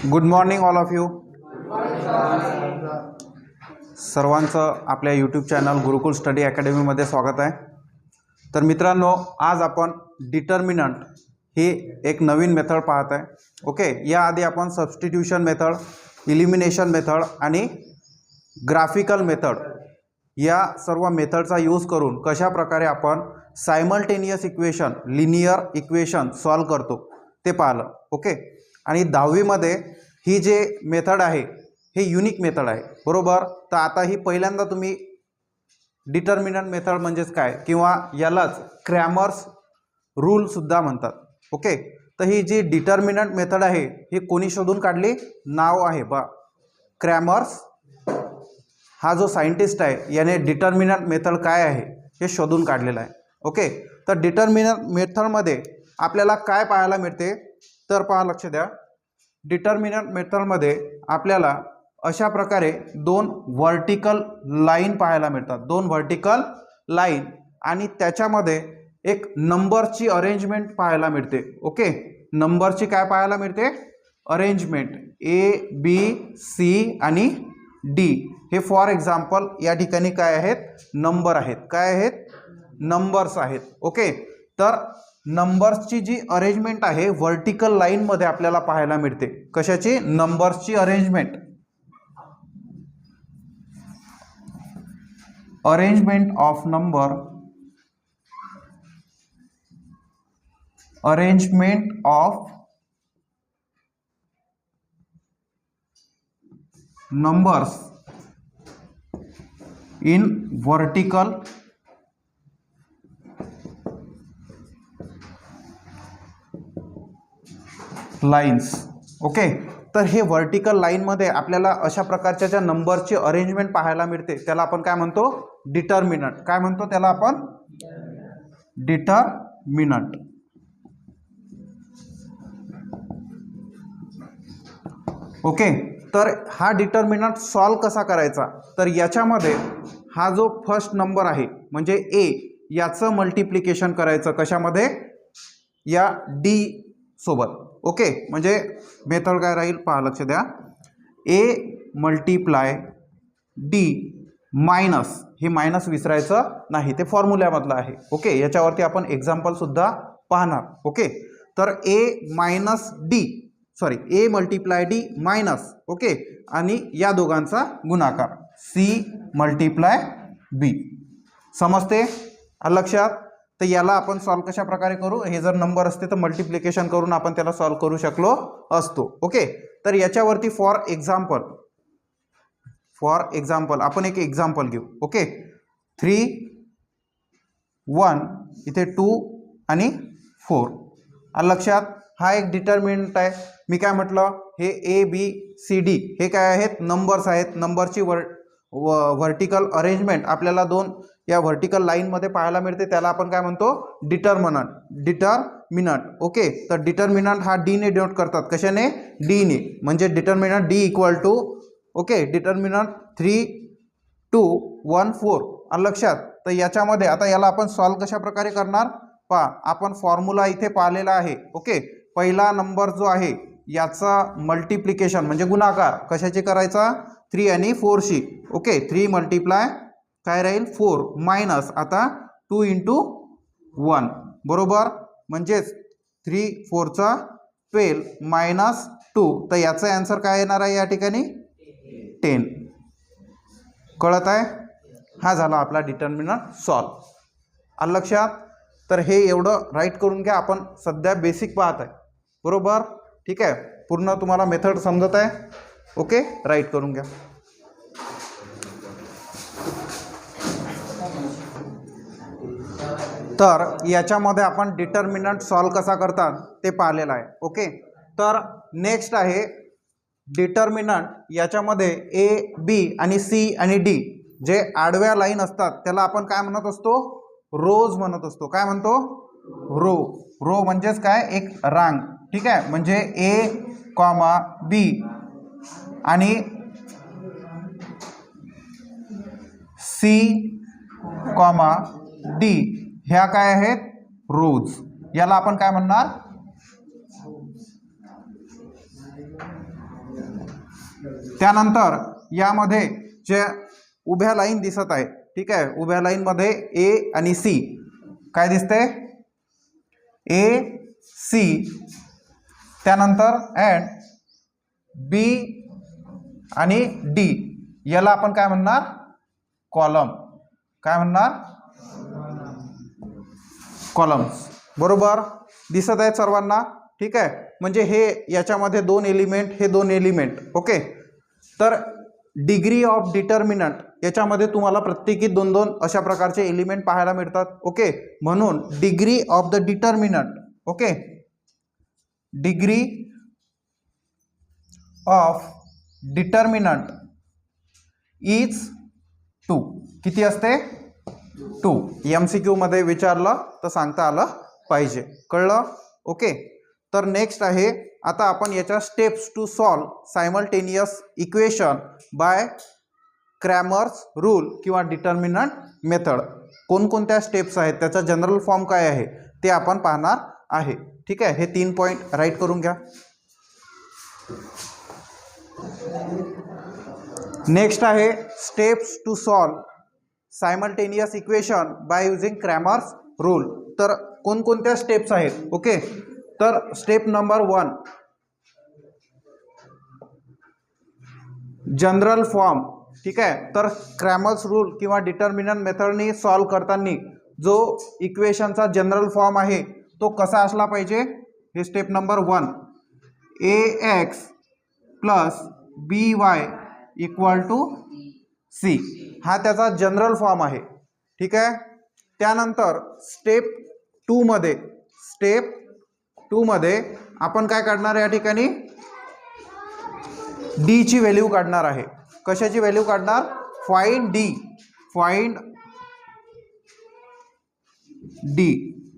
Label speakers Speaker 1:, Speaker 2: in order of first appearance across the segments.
Speaker 1: Good morning all of you. सर्वांचं आपल्या YouTube channel गुरुकुल study अकॅडमीमध्ये स्वागत आहे. तर मित्रांनो, आज आपण डिटर्मिनंट ही एक नवीन मेथड पाहत आहे. ओके, याआधी आपण सबस्टिट्यूशन मेथड, इलिमिनेशन मेथड आणि ग्राफिकल मेथड या सर्व मेथडचा यूज करून कशा प्रकारे आपण simultaneous equation, linear equation solve करतो ते पाहिलं. ओके, आणि 10वी मध्ये ही जे मेथड आहे हे युनिक मेथड आहे, बरोबर. तर आता ही पहिल्यांदा तुम्ही डिटर्मिनंट मेथड म्हणजेच काय किंवा यालाच क्रॅमर्स रूल सुद्धा म्हणतात. ओके, तर ही जी डिटर्मिनंट मेथड आहे ही कोणी शोधून काढली? नाव आहे बा क्रॅमर्स. हा जो सायंटिस्ट आहे याने डिटर्मिनंट मेथड काय आहे हे शोधून काढलेलं आहे. ओके, तर डिटर्मिनंट मेथडमध्ये आपल्याला काय पाहायला मिळते तर पहा, लक्ष द्या. डिटर्मिनंट मेथडमध्ये आपल्याला अशा प्रकारे दोन व्हर्टिकल लाईन पाहायला मिळतात, दोन व्हर्टिकल लाईन, आणि त्याच्यामध्ये एक नंबरची अरेंजमेंट पाहायला मिळते. ओके, नंबरची काय पाहायला मिळते? अरेंजमेंट ए बी सी आणि डी. हे फॉर एक्झाम्पल या ठिकाणी काय आहेत? नंबर आहेत. काय आहेत? नंबर्स आहेत. ओके, तर नंबर्सची जी अरेंजमेंट आहे व्हर्टिकल लाईन मध्ये आपल्याला पाहायला मिळते. कशाची? नंबर्सची arrangement. Arrangement of number, arrangement of numbers in vertical lines. Okay, तर हे व्हर्टिकल लाईन मध्ये आपल्याला अशा प्रकारच्या ज्या नंबरची अरेंजमेंट पाहायला मिळते त्याला आपण काय म्हणतो? डिटर्मिनंट. काय म्हणतो त्याला आपण? डिटर्मिनंट. ओके, तर हा डिटर्मिनंट सॉल्व कसा करायचा? तर याच्यामध्ये हा जो फर्स्ट नंबर आहे म्हणजे ए, याचं मल्टिप्लिकेशन करायचं. कशामध्ये? या डी सोबत. ओके, म्हणजे मेथड काय राहील पहा, लक्ष द्या. ए मल्टिप्लाय डी मायनस, हे मायनस विसरायचं नाही, ते फॉर्म्युल्यामधलं आहे. ओके, याच्यावरती आपण एक्झाम्पल सुद्धा पाहणार. ओके, तर ए मायनस डी, सॉरी, ए मल्टिप्लाय डी मायनस, ओके, आणि या दोघांचा गुणाकार सी मल्टिप्लाय बी. समजते? लक्षात? तर याला आपण सॉल्व कशा प्रकारे करू? हे जर नंबर असते तर मल्टिप्लिकेशन करून आपण त्याला सॉल्व करू शकलो असतो. ओके, तर याच्यावरती फॉर एक्झाम्पल आपण एक एक्झाम्पल घेऊ. ओके, 3 1 इथे 2 आणि 4. लक्षात? हा एक डिटर्मिनंट आहे. मी काय म्हटलं? हे ए बी सी डी हे काय आहेत? नंबर्स आहेत. नंबरची व्हर्टिकल अरेंजमेंट आपल्याला दोन या व्हर्टिकल लाईन मध्ये पाहायला मिळते, त्याला आपण काय म्हणतो? डिटर्मिनंट. ओके, तर डिटर्मिनंट हा डी ने डिनोट करतात. कशाने? डी ने. म्हणजे determinant D equal to, okay, determinant 3 2 1 4. लक्षात? तर याच्यामध्ये आता याला आपण सॉल्व कशा प्रकारे करणार पहा. आपण फॉर्म्युला इथे पाहिलेला आहे. ओके, पहिला नंबर जो आहे याचा मल्टिप्लिकेशन म्हणजे गुणाकार कशाचे करायचा? 3 आणि 4 शी. ओके, 3 मल्टिप्लाय काय राहील? 4 मायनस आता 2 इंटू 1, बरोबर. म्हणजेच 3 4 चा 12 मायनस 2. तर याचा आन्सर काय येणार आहे या ठिकाणी? 10. कळत आहे? हा झाला आपला डिटर्मिनंट सॉल्व. लक्षात? तर हे एवढं राईट करून घ्या. आपण सध्या बेसिक पाहत आहे, बरोबर. ठीक आहे, पूर्ण तुम्हाला मेथड समजत आहे? ओके, राईट करून घ्या. तर याच्यामध्ये आपण डिटर्मिनंट सॉल्व कसा करतात ते पाहिलेलं आहे. ओके, तर नेक्स्ट आहे डिटर्मिनंट. याच्यामध्ये ए बी आणि सी आणि डी जे आडव्या लाईन असतात त्याला आपण काय म्हणत असतो? रोज म्हणत असतो. काय म्हणतो? रो. रो म्हणजेच काय? एक रांग. ठीक आहे, म्हणजे ए कॉमा बी आणि सी कॉमा डी ह्या काय आहेत? रोज. याला आपण काय म्हणणार? त्यानंतर यामध्ये जे उभ्या लाईन दिसत आहे, ठीक आहे, उभ्या लाईन मध्ये ए आणि सी काय दिसते, ए सी, त्यानंतर अँड बी आणि डी, याला आपण काय म्हणणार, कॉलम. काय म्हणणार, कॉलम्स. बरोबर दिसत आहेत सर्वांना, ठीक आहे. म्हणजे हे याच्यामध्ये दोन एलिमेंट, हे दोन एलिमेंट. ओके, तर डिग्री ऑफ डिटर्मिनंट याच्यामध्ये तुम्हाला प्रत्येकी दोन दोन अशा प्रकारचे एलिमेंट पाहायला मिळतात. ओके, म्हणून degree of the determinant, okay, degree of determinant is 2. किती असते, 2. MCQ मध्ये विचारलं तर सांगता आलं पाहिजे. कळलं. ओके, तर नेक्स्ट आहे आता आपण याच्या steps to solve simultaneous equation by Cramer's rule किंवा डिटर्मिनंट मेथड, कोणकोणत्या स्टेप्स आहेत, त्याचा जनरल फॉर्म काय आहे ते आपण पाहणार आहे. ठीक आहे, हे 3 पॉईंट राईट करून घ्या. नेक्स्ट आहे steps to solve simultaneous equation by using Cramer's rule. तर कोणकोणत्या स्टेप्स आहेत. ओके, तर स्टेप नंबर 1 जनरल फॉर्म. ठीक आहे, तर क्रॅमर्स रूल किंवा डिटर्मिनंट मेथडनी सॉल्व करताना जो इक्वेशनचा जनरल फॉर्म आहे तो कसा असला पाहिजे, हे step number 1. ax plus by equal to C, हा त्याचा जनरल फॉर्म आहे. ठीक आहे, त्यानंतर स्टेप 2 मध्ये आपण काय काढणार, या ठिकाणी डी ची व्हॅल्यू काढणार आहे. कशाची व्हॅल्यू काढणार, फाइंड डी.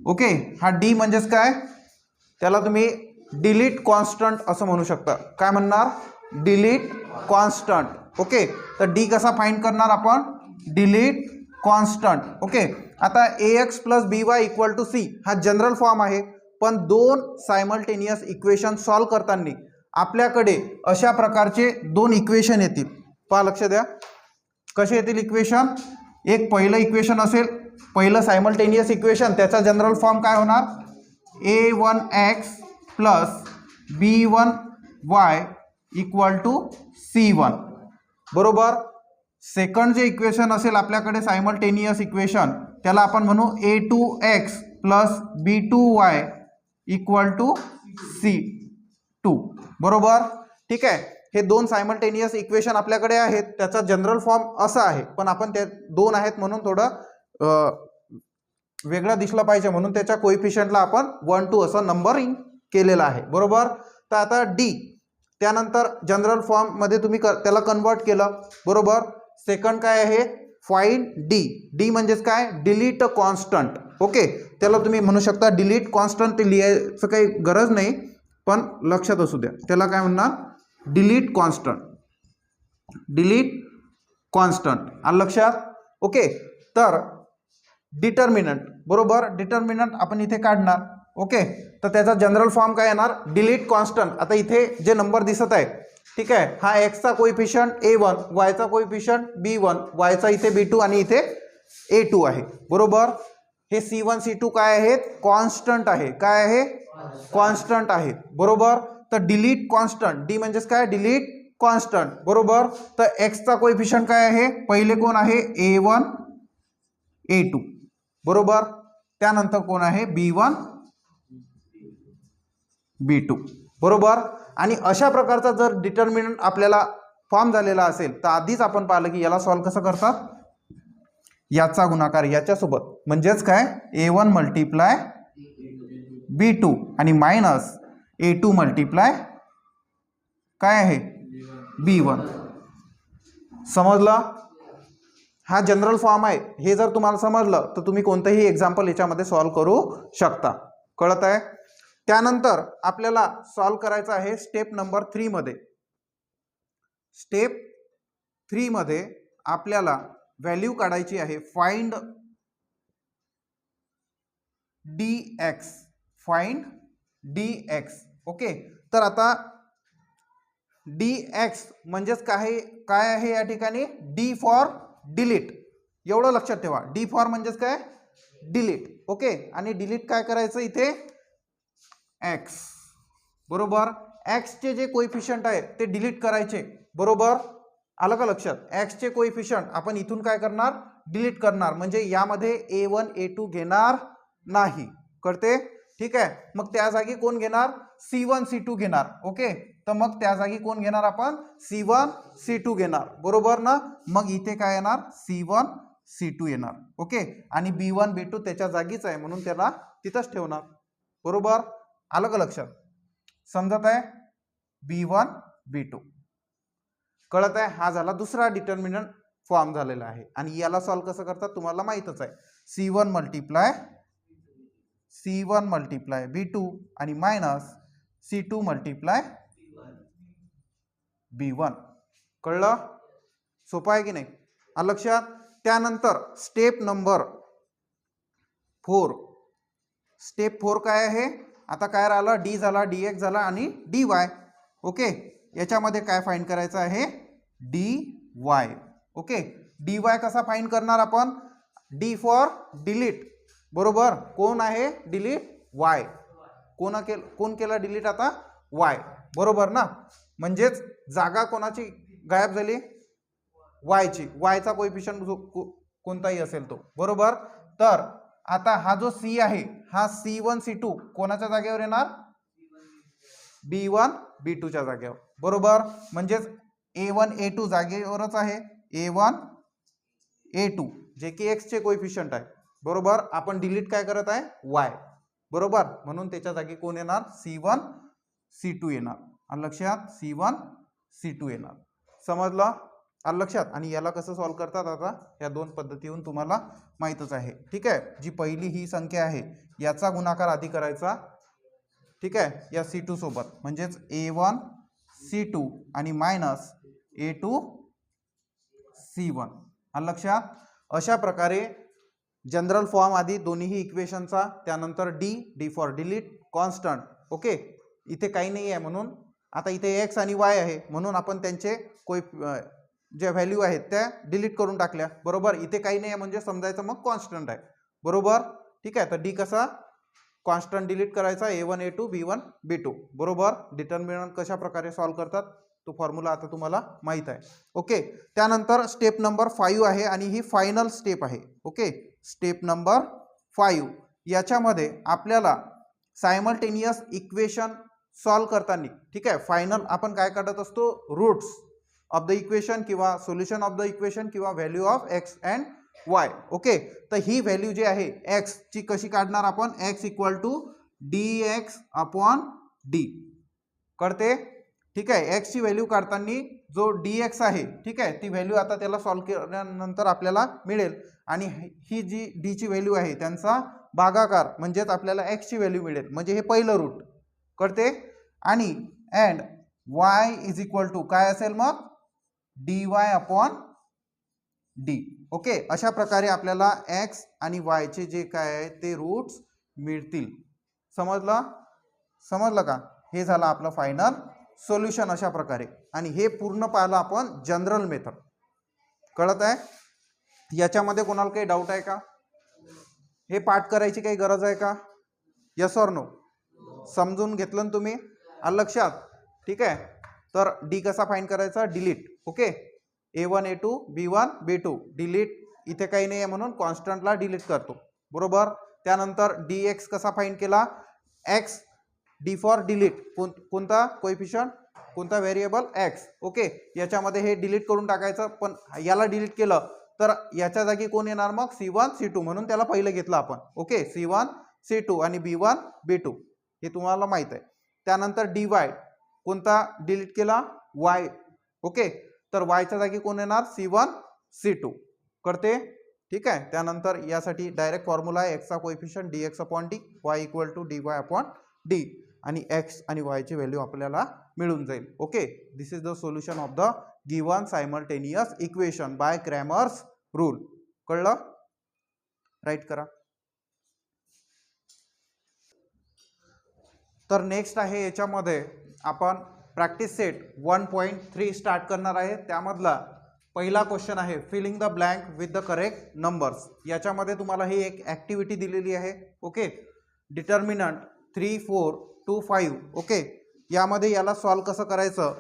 Speaker 1: ओके, हा डी म्हणजेच काय, त्याला तुम्ही डिलीट कॉन्स्टंट असं म्हणू शकता. काय म्हणणार, डिलीट कॉन्स्टंट. ओके, तर डी कसा फाइंड करणार आपण, डिलीट कॉन्स्टंट. ओके, आता ax plus by equal to C हा जनरल फॉर्म आहे, पण दोन सायमल्टेनियस इक्वेशन सॉल्व करताना आपल्याकडे अशा प्रकारचे दोन इक्वेशन येतील. पहा, लक्ष द्या, कसे येतील इक्वेशन. एक पहिलं इक्वेशन असेल, पहिलं सायमल्टेनियस इक्वेशन, त्याचा जनरल फॉर्म काय होणार, a1x plus b1y equal to c1. बरोबर. सेकंड जे इक्वेशन असेल आपल्याकडे सायमल्टेनियस इक्वेशन, त्याला आपण म्हणू a2x plus b2y equal to c2. बरोबर. ठीक आहे, हे दोन सायमल्टेनियस इक्वेशन आपल्याकडे आहेत, त्याचा जनरल फॉर्म असा आहे, पण आपण ते दोन आहेत म्हणून थोडं वेगळं दिसलं पाहिजे म्हणून त्याच्या कोएफिशियंटला आपण 1 2 असं नंबरिंग केलेलं आहे. बरोबर. तर आता डी, त्यानंतर जनरल फॉर्म मध्ये तुम्ही त्याला कन्वर्ट केलं. बरोबर. सेकंड काय आहे, फाइंड डी. डी म्हणजेच काय, डिलीट कॉन्स्टंट. ओके, त्याला तुम्ही म्हणू शकता डिलीट कॉन्स्टंट, ते लिहायचं काही गरज नाही, पण लक्षात असू द्या, त्याला काय म्हणणार, डिलीट कॉन्स्टंट. आलं लक्षात. ओके, तर डिटर्मिनंट. बरोबर, डिटर्मिनंट आपण इथे काढणार. ओके, तर त्याचा जनरल फॉर्म काय येणार, डिलीट कॉन्स्टंट. आता इथे जे नंबर दिसत आहे, ठीक आहे, हा एक्सचा कोएफिशियंट a1, वायचा कोएफिशियंट b1, वायचा इथे b2 आणि इथे a2 आहे. बरोबर. हे c1 c2 काय आहेत, कॉन्स्टंट आहे. काय आहे, कॉन्स्टंट आहे. बरोबर. तर डिलीट कॉन्स्टंट, डी म्हणजेच काय, डिलीट कॉन्स्टंट. बरोबर. तर एक्सचा कोएफिशियंट काय आहे, पहिले कोण आहे, a1 a2. बरोबर. त्यानंतर कोण आहे, b1 b2. बरोबर. आणि अशा प्रकारचा जर डिटर्मिनंट आपल्याला फॉर्म झालेला असेल तर आधीच आपण पाहिलं की याला सॉल्व कसं करतात, याचा गुणाकार याच्यासोबत, म्हणजेच काय, a1 मल्टिप्लाय b2 आणि मायनस a2 मल्टिप्लाय काय आहे, b1. समजलं. हा जनरल फॉर्म आहे. हे जर तुम्हाला समजलं तर तुम्ही कोणतंही एक्झाम्पल याच्यामध्ये सॉल्व करू शकता. कळत आहे. त्यानंतर आपल्याला सॉल्व करायचं आहे स्टेप नंबर 3 मध्ये. स्टेप 3 मध्ये आपल्याला व्हॅल्यू काढायची आहे, फाइंड dx. ओके, तर आता डी एक्स म्हणजेच काय आहे या ठिकाणी, डी फॉर डिलीट. एवढं लक्षात ठेवा, डी फॉर म्हणजेच काय, डिलीट. ओके, आणि डिलीट काय करायचं इथे, एक्स. बरोबर, एक्सचे जे कोइफिशियंट आहे ते डिलीट करायचे. बरोबर, आलं का लक्षात. एक्सचे कोइफिशियंट आपण इथून काय करणार, डिलीट करणार. म्हणजे यामध्ये A1 A2 घेणार नाही. कळते, ठीक आहे. मग त्या जागी कोण घेणार, C1 C2 घेणार. ओके, तर मग त्या जागी कोण घेणार आपण, C1 C2 घेणार. बरोबर ना. मग इथे काय येणार, C1 C2 येणार. ओके, आणि B1 B2 त्याच्या जागीच आहे म्हणून त्याला तिथंच ठेवणार. बरोबर, आलं का लक्षात, समजत आहे. B1 B2 कळत आहे. हा झाला दुसरा डिटर्मिनंट फॉर्म झालेला आहे. आणि याला सॉल्व कसं करतात तुम्हाला माहीतच आहे. C1 मल्टिप्लाय B2 आणि मायनस C2 मल्टिप्लाय B1. कळलं, सोपं आहे की नाही, आलं लक्षात. त्यानंतर स्टेप नंबर 4. स्टेप 4 काय आहे, आता काय राहिलं, डी झाला, dx झाला आणि dy. ओके, याच्यामध्ये काय फाइंड करायचं आहे, dy. ओके, dy कसा फाइंड करणार आपण, डी फॉर डिलीट. बरोबर, कोण आहे डिलीट, y. कोण केला डिलीट आता, y. बरोबर ना. म्हणजेच जागा कोणाची गायब झाली, y ची. y चा कोएफिशियंट कोणताही असेल तो. बरोबर, तर आता हा जो C आहे हा C1 C2 कोणाच्या जागेवर येणार, B1 B2 च्या जागेवर. बरोबर, म्हणजेच A1 A2 जागेवरच आहे, A1 A2 जे की x चे कोएफिशियंट आहे. बरोबर, आपण डिलीट काय करत आहे, y. बरोबर, म्हणून त्याच्या जागी कोण येणार, C1 C2 येणार. आलं लक्षात, C1 C2 येणार. समजलं, आलं लक्षात. आणि याला कसं सॉल्व करतात आता, या दोन पद्धतीहून तुम्हाला माहीतच आहे. ठीक आहे, जी पहिली ही संख्या आहे याचा गुणाकार आधी करायचा. ठीक आहे, या C2 सोबत, म्हणजेच A1 C2 आणि मायनस A2 C1. आलं लक्षात. अशा प्रकारे जनरल फॉर्म आधी दोन्ही इक्वेशनचा, त्यानंतर D for delete, constant. Okay, इथे काही नाही आहे म्हणून आता इथे x आणि y आहे म्हणून आपण त्यांचे ज्या व्हॅल्यू आहेत त्या डिलीट करून टाकल्या. बरोबर, इथे काही नाही आहे म्हणजे समजायचं मग कॉन्स्टंट आहे. बरोबर, ठीक आहे. तर डी कसा कॉन्स्टंट डिलीट करायचा, A1 A2 B1 B2. बरोबर, डिटर्मिनंट कशा प्रकारे सॉल्व करतात तो फॉर्म्युला आता तुम्हाला माहित आहे. ओके, त्यानंतर स्टेप नंबर 5 आहे आणि ही फायनल स्टेप आहे. ओके, स्टेप नंबर 5 याच्यामध्ये आपल्याला सायमल्टेनियस इक्वेशन सॉल्व करताना, ठीक आहे, फायनल आपण काय काढत असतो, रूट्स ऑफ द इक्वेशन किंवा सोल्युशन ऑफ द इक्वेशन किंवा value of x and Y. Okay, तर ही व्हॅल्यू जी आहे एक्स ची कशी काढणार आपण, X equal to dx upon D. कळते, ठीक आहे. एक्स ची व्हॅल्यू काढताना जो dx आहे, ठीक आहे, ती व्हॅल्यू आता त्याला सॉल्व केल्यानंतर आपल्याला मिळेल. आणि ही जी डी ची व्हॅल्यू आहे त्यांचा भागाकार म्हणजेच आपल्याला एक्स ची व्हॅल्यू मिळेल. म्हणजे हे पहिलं रूट. कळते, आणि and y is equal to काय असेल मग, dy अपॉन डी. ओके, अशा प्रकारे आपल्याला x आणि y चे जे काय आहे ते रूट्स मिळतील. समजलं का. हे झालं आपलं फायनल सोल्युशन अशा प्रकारे. आणि हे पूर्ण पाहिलं आपण जनरल मेथड. कळत आहे, याच्यामध्ये कोणाला काही डाऊट आहे का, हे पाठ करायची काही गरज आहे का, यस ऑर नो, समजून घेतलं ना तुम्ही, आलं लक्षात. ठीक आहे, तर डी कसा फाइंड करायचा, delete. Okay, A1 A2 B1 B2 delete, इथे काही नाही आहे म्हणून कॉन्स्टंटला डिलीट करतो. बरोबर, त्यानंतर dx कसा फाइंड केला, x डी फॉर डिलीट, कोणता कोएफिशियंट, कोणता व्हेरिएबल, x. ओके, याच्यामध्ये हे डिलीट करून टाकायचं, पण याला डिलीट केलं तर याच्या जागी कोण येणार मग, C1 C2, म्हणून त्याला पहिलं घेतलं आपण. ओके, C1 C2 आणि B1 B2 हे तुम्हाला माहित आहे. त्यानंतर dy कोणता डिलीट केला, y. ओके, तर y च्या जागी कोण येणार, C1 C2. करते, ठीक आहे. त्यानंतर यासाठी डायरेक्ट फॉर्म्युला आहे x चा coefficient dx upon D, y equal to dy upon D, आणि x आणि y ची व्हॅल्यू आपल्याला मिळून जाईल. Okay, this is the solution of the given simultaneous equation by Cramer's rule. कळलं, राईट करा. तर नेक्स्ट आहे याच्यामध्ये आपण प्रॅक्टिस सेट 1.3 स्टार्ट करणार आहे. त्यामधला पहिला क्वेश्चन आहे filling the blank with the correct numbers. याच्यामध्ये तुम्हाला ही एक ॲक्टिव्हिटी दिलेली आहे. Okay, determinant 3, 4, 2, 5. ओके, यामध्ये याला सॉल्व कसं करायचं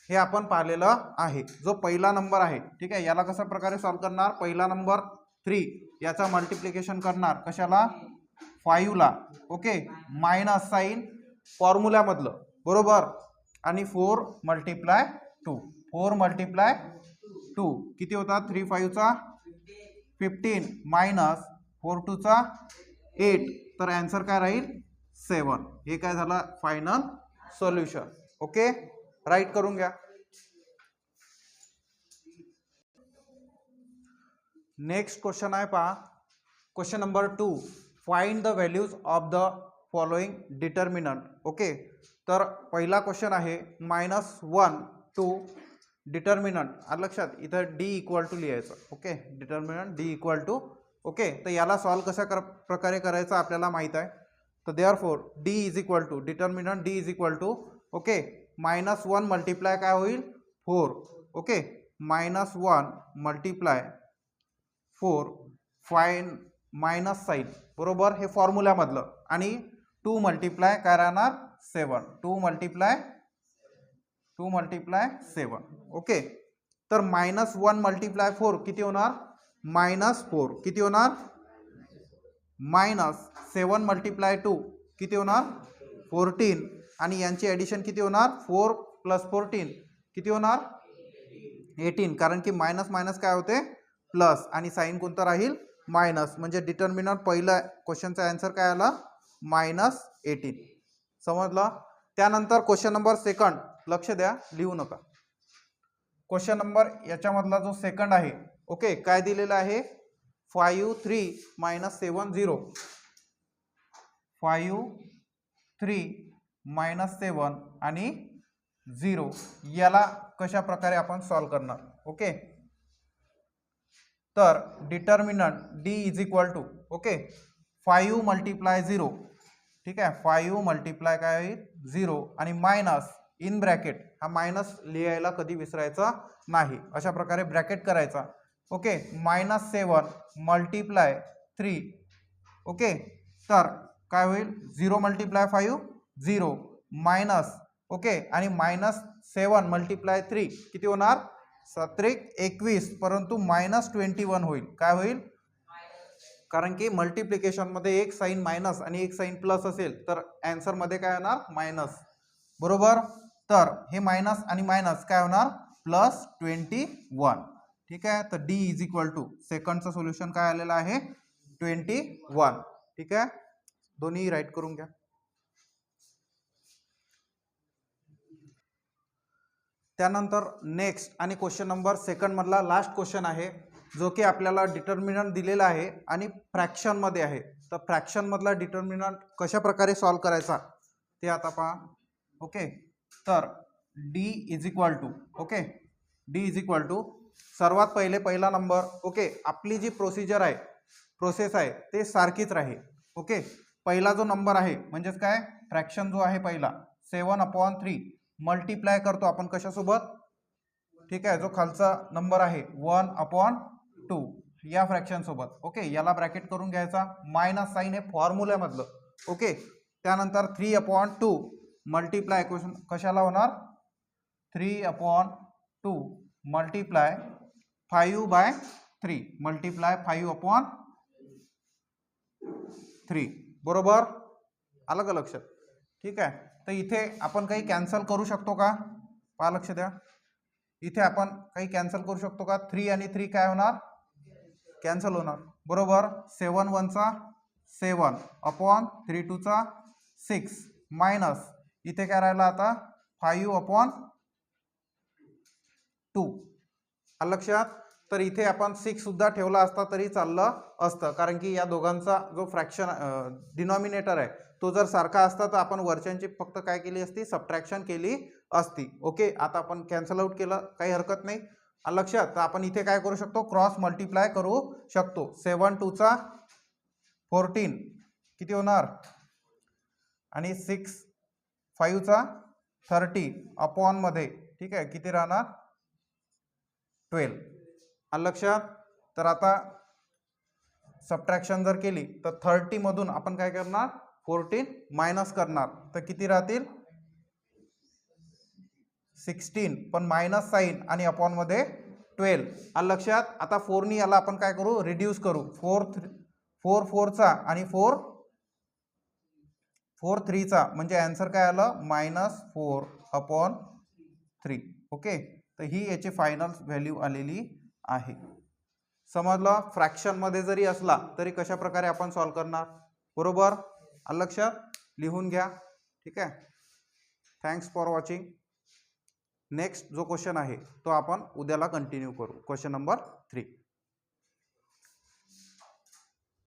Speaker 1: हे आपण पाहिलेलं आहे. जो पहिला नंबर आहे, ठीक आहे, याला कशा प्रकारे सॉल्व करणार. पहिला नंबर 3, याचा मल्टिप्लिकेशन करणार कशाला, 5 ला. ओके, मायनस साईन फॉर्म्युल्यामधलं, बरोबर. आणि 4 मल्टिप्लाय 2, 4 मल्टिप्लाय 2 किती होता, 3 5 चा 15 मायनस 4 2 चा 8. तर आन्सर काय राहील 7. हे काय झालं फायनल सोल्युशन. ओके, राईट करून घ्या. नेक्स्ट क्वेश्चन आहे पहा, question number 2. Find the values of the following determinant. Okay, तर पहिला क्वेश्चन आहे -1 टू डिटर्मिनंट. आलं लक्षात, इथं डी इक्वल टू लिहायचं. Okay, determinant D equal to. Okay, तर याला सॉल्व कशा प्रकारे करायचं आपल्याला माहीत आहे. तर therefore D is equal to, determinant D is equal to, okay, -1 multiply काय होईल 4. Okay, -1 multiply 4, fine minus sign, बरोबर, हे फॉर्म्युल्यामधलं. आणि 2 मल्टिप्लाय काय राहणार 7, 2 मल्टिप्लाय 7. ओके, तर -1 मल्टिप्लाय 4 किती होणार -4. किती होणार -7 मल्टिप्लाय 2 किती होणार 14. आणि यांची ॲडिशन किती होणार 4 + 14 किती होणार 18. कारण की मायनस मायनस काय होते प्लस, आणि साईन कोणतं राहील मायनस. म्हणजे डिटर्मिनंट पहिला क्वेश्चनचा आन्सर काय आला -18. समजलं. त्यानंतर क्वेश्चन नंबर 2, लक्ष द्या, लिहू नका. क्वेश्चन नंबर याच्यामधला जो सेकंड आहे, ओके, काय दिलेला आहे 5 3 -7 0. 5 3 -7 आणि 0. याला कशा प्रकारे आपण सॉल्व करणार. ओके, तर determinant D is equal to, okay, 5 multiply 0. ठीक आहे, 5 मल्टिप्लाय काय होईल 0. आणि मायनस इन ब्रॅकेट, हा मायनस लिहायला कधी विसरायचा नाही, अशा प्रकारे ब्रॅकेट करायचा. Okay, -7 multiply 3. ओके, तर काय होईल 0 मल्टिप्लाय 5 0 मायनस. ओके, आणि -7 मल्टिप्लाय 3 किती होणार 7 21, परंतु -21 होईल. काय होईल, कारण की मल्टिप्लिकेशनमध्ये एक साईन मायनस आणि एक साईन प्लस असेल तर आन्सरमध्ये काय होणार मायनस, बरोबर. तर हे मायनस आणि मायनस काय होणार +21. ठीक आहे, तर डी इज इक्वल टू, सेकंडचं सोल्युशन काय आलेलं आहे 21. ठीक आहे, दोन्ही राईट करून घ्या. त्यानंतर नेक्स्ट आणि क्वेश्चन नंबर 2 मधला लास्ट क्वेश्चन आहे, जो की आपल्याला डिटर्मिनंट दिलेला आहे आणि फ्रॅक्शनमध्ये आहे. तर फ्रॅक्शनमधला डिटर्मिनंट कशा प्रकारे सॉल्व करायचा ते आता पहा. ओके, तर D is equal to, okay, D is equal to सर्वात पहिला नंबर. ओके, आपली जी प्रोसेस आहे ते सारखीच राहील. ओके, पहिला जो नंबर आहे म्हणजेच काय फ्रॅक्शन जो आहे पहिला 7/3 मल्टिप्लाय करतो आपण कशासोबत. ठीक आहे, जो खालचा नंबर आहे 1/2 या फ्रॅक्शन सोबत. ओके, याला ब्रॅकेट करून घ्यायचा, मायनस साईन हे फॉर्म्युल्यामधलं. ओके, त्यानंतर 3/2 मल्टिप्लाय कशाला होणार 3/2 मल्टिप्लाय 5/3 मल्टिप्लाय 5/3, बरोबर. आलं का लक्षात. ठीक आहे, तर इथे आपण काही कॅन्सल करू शकतो का, पहा लक्ष द्या. इथे आपण काही कॅन्सल करू शकतो का, 3 आणि 3 काय होणार कॅन्सल होणार, बरोबर. 7 1 चा 7/3 2 चा 6 मायनस इथे काय राहिला आता 5/2. आलं लक्षात. तर इथे आपण 6 सुद्धा ठेवला असता तरी चाललं असतं, कारण की या दोघांचा जो फ्रॅक्शन डिनॉमिनेटर आहे तो जर सारखा असता तर आपण वरच्यांची फक्त काय केली असती सबट्रॅक्शन केली असती. ओके, आता आपण कॅन्सल आउट केलं, काही हरकत नाही. आलं लक्षात. तर आपण इथे काय करू शकतो क्रॉस मल्टिप्लाय करू शकतो. 7 2 चा 14 किती होणार, आणि 6 5 चा 30 अपॉनमध्ये ठीक आहे किती राहणार 12. आलं लक्षात. तर आता सबट्रॅक्शन जर केली तर 30 मधून आपण काय करणार 14 मायनस करणार तर किती राहतील 16 पण मायनस साइन आणि अपॉन मध्ये 12. आलं लक्षात. आता 4 नी याला आपण काय करू रिड्यूस करू 4 4 चा आणि 4 3 चा म्हणजे आन्सर काय आलं -4/3. ओके. तर ही याची फायनल व्हॅल्यू आलेली आहे. समजलं. फ्रॅक्शन मध्ये जरी असला तरी कशा प्रकारे आपण सॉल्व करणार बरोबर. आलं लक्षात. लिहून घ्या. ठीक आहे. Thanks for watching. नेक्स्ट जो क्वेश्चन आहे तो आपण उद्याला कंटिन्यू करू. Question number 3.